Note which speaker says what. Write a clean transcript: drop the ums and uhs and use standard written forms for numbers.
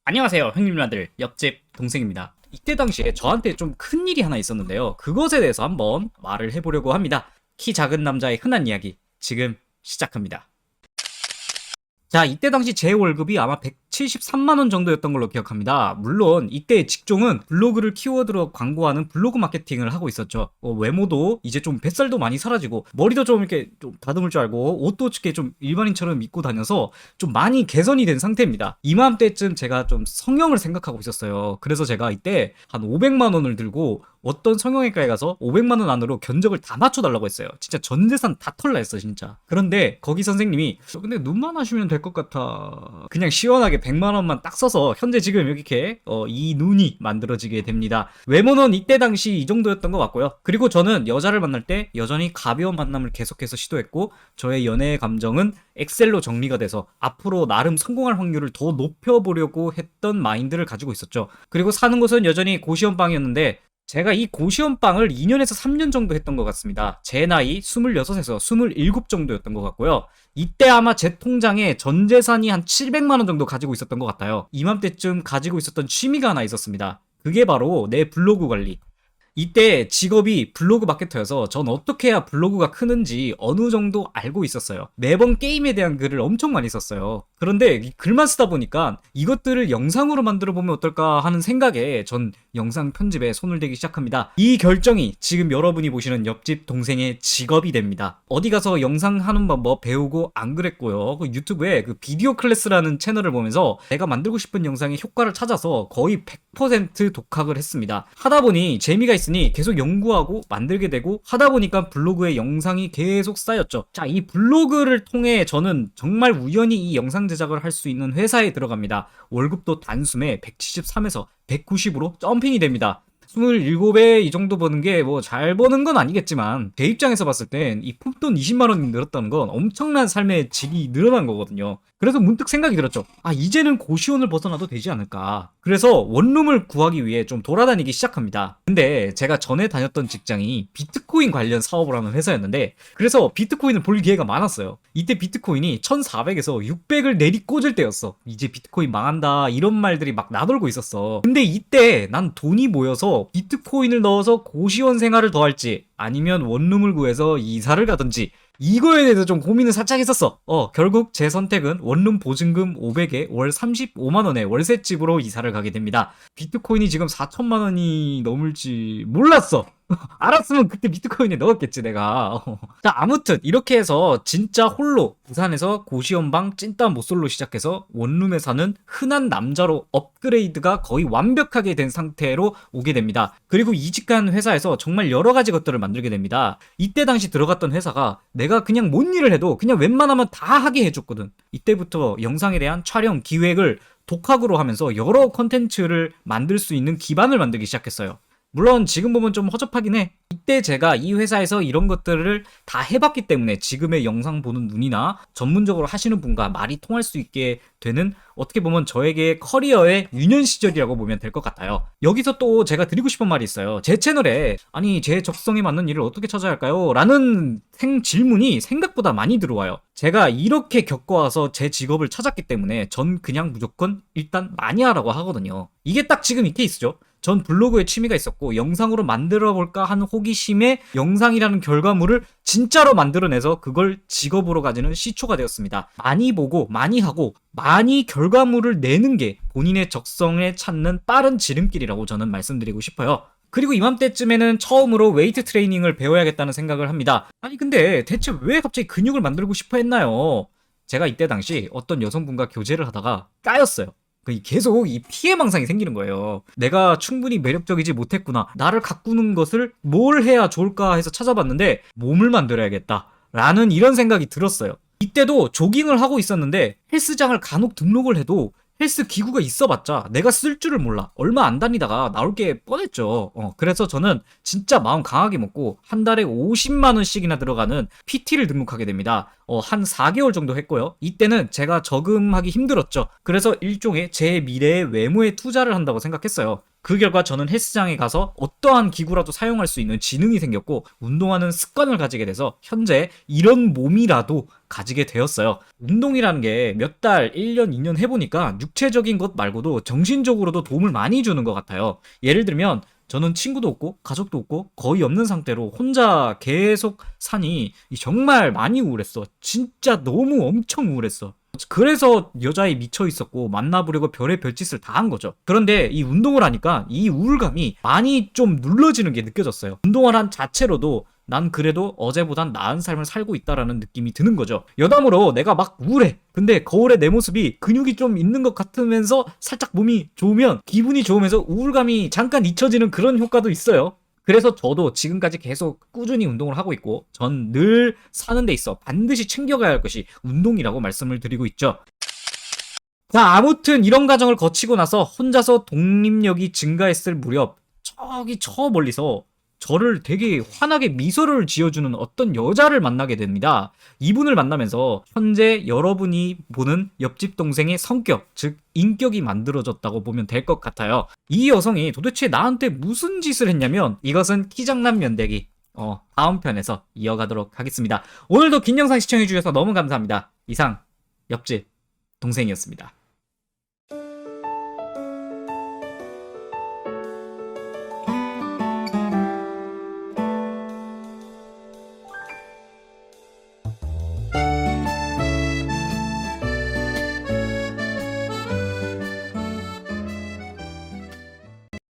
Speaker 1: 안녕하세요, 형님들. 옆집 동생입니다. 이때 당시에 저한테 좀 큰 일이 하나 있었는데요. 그것에 대해서 한번 말을 해보려고 합니다. 키 작은 남자의 흔한 이야기, 지금 시작합니다. 자, 이때 당시 제 월급이 아마 173만원 정도였던 걸로 기억합니다. 물론 이때 직종은 블로그를 키워드로 광고하는 블로그 마케팅을 하고 있었죠. 외모도 이제 좀 뱃살도 많이 사라지고 머리도 좀 이렇게 좀 다듬을 줄 알고 옷도 이렇게 좀 일반인처럼 입고 다녀서 좀 많이 개선이 된 상태입니다. 이맘때쯤 제가 좀 성형을 생각하고 있었어요. 그래서 제가 이때 한 500만원을 들고 어떤 성형외과에 가서 500만원 안으로 견적을 다 맞춰달라고 했어요. 진짜 전 재산 다 털라 했어, 진짜. 그런데 거기 선생님이 근데 눈만 하시면 될 것 같아. 그냥 시원하게 100만원만 딱 써서 현재 지금 이렇게 이 눈이 만들어지게 됩니다. 외모는 이때 당시 이 정도였던 것 같고요. 그리고 저는 여자를 만날 때 여전히 가벼운 만남을 계속해서 시도했고, 저의 연애의 감정은 엑셀로 정리가 돼서 앞으로 나름 성공할 확률을 더 높여보려고 했던 마인드를 가지고 있었죠. 그리고 사는 곳은 여전히 고시원방이었는데, 제가 이 고시원방을 2년에서 3년 정도 했던 것 같습니다. 제 나이 26에서 27 정도였던 것 같고요. 이때 아마 제 통장에 전 재산이 한 700만원 정도 가지고 있었던 것 같아요. 이맘때쯤 가지고 있었던 취미가 하나 있었습니다. 그게 바로 내 블로그 관리. 이때 직업이 블로그 마케터여서 전 어떻게 해야 블로그가 크는지 어느 정도 알고 있었어요. 매번 게임에 대한 글을 엄청 많이 썼어요. 그런데 이 글만 쓰다 보니까 이것들을 영상으로 만들어 보면 어떨까 하는 생각에 전 영상 편집에 손을 대기 시작합니다. 이 결정이 지금 여러분이 보시는 옆집 동생의 직업이 됩니다. 어디 가서 영상 하는 방법 배우고 안 그랬고요. 그 유튜브에 그 비디오 클래스라는 채널을 보면서 내가 만들고 싶은 영상의 효과를 찾아서 거의 100% 독학을 했습니다. 하다 보니 재미가 있으니 계속 연구하고 만들게 되고, 하다 보니까 블로그에 영상이 계속 쌓였죠. 자, 이 블로그를 통해 저는 정말 우연히 이 영상 제작을 할 수 있는 회사에 들어갑니다. 월급도 단숨에 173에서 190으로 점핑이 됩니다. 27에 이 정도 버는 게 뭐 잘 버는 건 아니겠지만, 제 입장에서 봤을 땐 이 푼돈 20만원이 늘었다는 건 엄청난 삶의 질이 늘어난 거거든요. 그래서 문득 생각이 들었죠. 아, 이제는 고시원을 벗어나도 되지 않을까. 그래서 원룸을 구하기 위해 좀 돌아다니기 시작합니다. 근데 제가 전에 다녔던 직장이 비트코인 관련 사업을 하는 회사였는데, 그래서 비트코인을 볼 기회가 많았어요. 이때 비트코인이 1400에서 600을 내리꽂을 때였어. 이제 비트코인 망한다 이런 말들이 막 나돌고 있었어. 근데 이때 난 돈이 모여서 비트코인을 넣어서 고시원 생활을 더 할지, 아니면 원룸을 구해서 이사를 가든지, 이거에 대해서 좀 고민을 살짝 했었어. 결국 제 선택은 원룸 보증금 500에 월 35만원의 월세집으로 이사를 가게 됩니다. 비트코인이 지금 4천만원이 넘을지 몰랐어. 알았으면 그때 비트코인에 넣었겠지 내가. 자, 아무튼 이렇게 해서 진짜 홀로 부산에서 고시원방 찐따 모쏠로 시작해서 원룸에 사는 흔한 남자로 업그레이드가 거의 완벽하게 된 상태로 오게 됩니다. 그리고 이직한 회사에서 정말 여러 가지 것들을 만들게 됩니다. 이때 당시 들어갔던 회사가 내가 그냥 뭔 일을 해도 그냥 웬만하면 다 하게 해줬거든. 이때부터 영상에 대한 촬영 기획을 독학으로 하면서 여러 컨텐츠를 만들 수 있는 기반을 만들기 시작했어요. 물론 지금 보면 좀 허접하긴 해. 이때 제가 이 회사에서 이런 것들을 다 해봤기 때문에 지금의 영상 보는 눈이나 전문적으로 하시는 분과 말이 통할 수 있게 되는, 어떻게 보면 저에게 커리어의 유년 시절이라고 보면 될 것 같아요. 여기서 또 제가 드리고 싶은 말이 있어요. 제 채널에 아니 제 적성에 맞는 일을 어떻게 찾아야 할까요? 라는 질문이 생각보다 많이 들어와요. 제가 이렇게 겪어와서 제 직업을 찾았기 때문에 전 그냥 무조건 일단 많이 하라고 하거든요. 이게 딱 지금 이 케이스죠. 전 블로그에 취미가 있었고 영상으로 만들어볼까 하는 호기심에 영상이라는 결과물을 진짜로 만들어내서 그걸 직업으로 가지는 시초가 되었습니다. 많이 보고 많이 하고 많이 결과물을 내는 게 본인의 적성에 찾는 빠른 지름길이라고 저는 말씀드리고 싶어요. 그리고 이맘때쯤에는 처음으로 웨이트 트레이닝을 배워야겠다는 생각을 합니다. 아니 근데 대체 왜 갑자기 근육을 만들고 싶어 했나요? 제가 이때 당시 어떤 여성분과 교제를 하다가 까였어요. 계속 이 피해망상이 생기는 거예요. 내가 충분히 매력적이지 못했구나. 나를 가꾸는 것을 뭘 해야 좋을까 해서 찾아봤는데 몸을 만들어야겠다 라는 이런 생각이 들었어요. 이때도 조깅을 하고 있었는데 헬스장을 간혹 등록을 해도 헬스 기구가 있어봤자 내가 쓸 줄을 몰라. 얼마 안 다니다가 나올 게 뻔했죠. 그래서 저는 진짜 마음 강하게 먹고 한 달에 50만 원씩이나 들어가는 PT를 등록하게 됩니다. 한 4개월 정도 했고요. 이때는 제가 저금하기 힘들었죠. 그래서 일종의 제 미래의 외모에 투자를 한다고 생각했어요. 그 결과 저는 헬스장에 가서 어떠한 기구라도 사용할 수 있는 지능이 생겼고 운동하는 습관을 가지게 돼서 현재 이런 몸이라도 가지게 되었어요. 운동이라는 게 몇 달, 1년, 2년 해보니까 육체적인 것 말고도 정신적으로도 도움을 많이 주는 것 같아요. 예를 들면 저는 친구도 없고 가족도 없고 거의 없는 상태로 혼자 계속 사니 정말 많이 우울했어. 진짜 너무 엄청 우울했어. 그래서 여자에 미쳐 있었고 만나보려고 별의 별짓을 다 한 거죠. 그런데 이 운동을 하니까 이 우울감이 많이 좀 눌러지는 게 느껴졌어요. 운동을 한 자체로도 난 그래도 어제보단 나은 삶을 살고 있다라는 느낌이 드는 거죠. 여담으로 내가 막 우울해. 근데 거울에 내 모습이 근육이 좀 있는 것 같으면서 살짝 몸이 좋으면 기분이 좋으면서 우울감이 잠깐 잊혀지는 그런 효과도 있어요. 그래서 저도 지금까지 계속 꾸준히 운동을 하고 있고 전 늘 사는 데 있어 반드시 챙겨가야 할 것이 운동이라고 말씀을 드리고 있죠. 자, 아무튼 이런 과정을 거치고 나서 혼자서 독립력이 증가했을 무렵 저기 저 멀리서 저를 되게 환하게 미소를 지어주는 어떤 여자를 만나게 됩니다. 이분을 만나면서 현재 여러분이 보는 옆집 동생의 성격, 즉 인격이 만들어졌다고 보면 될 것 같아요. 이 여성이 도대체 나한테 무슨 짓을 했냐면 이것은 키장남 면대기 다음 편에서 이어가도록 하겠습니다. 오늘도 긴 영상 시청해주셔서 너무 감사합니다. 이상 옆집 동생이었습니다.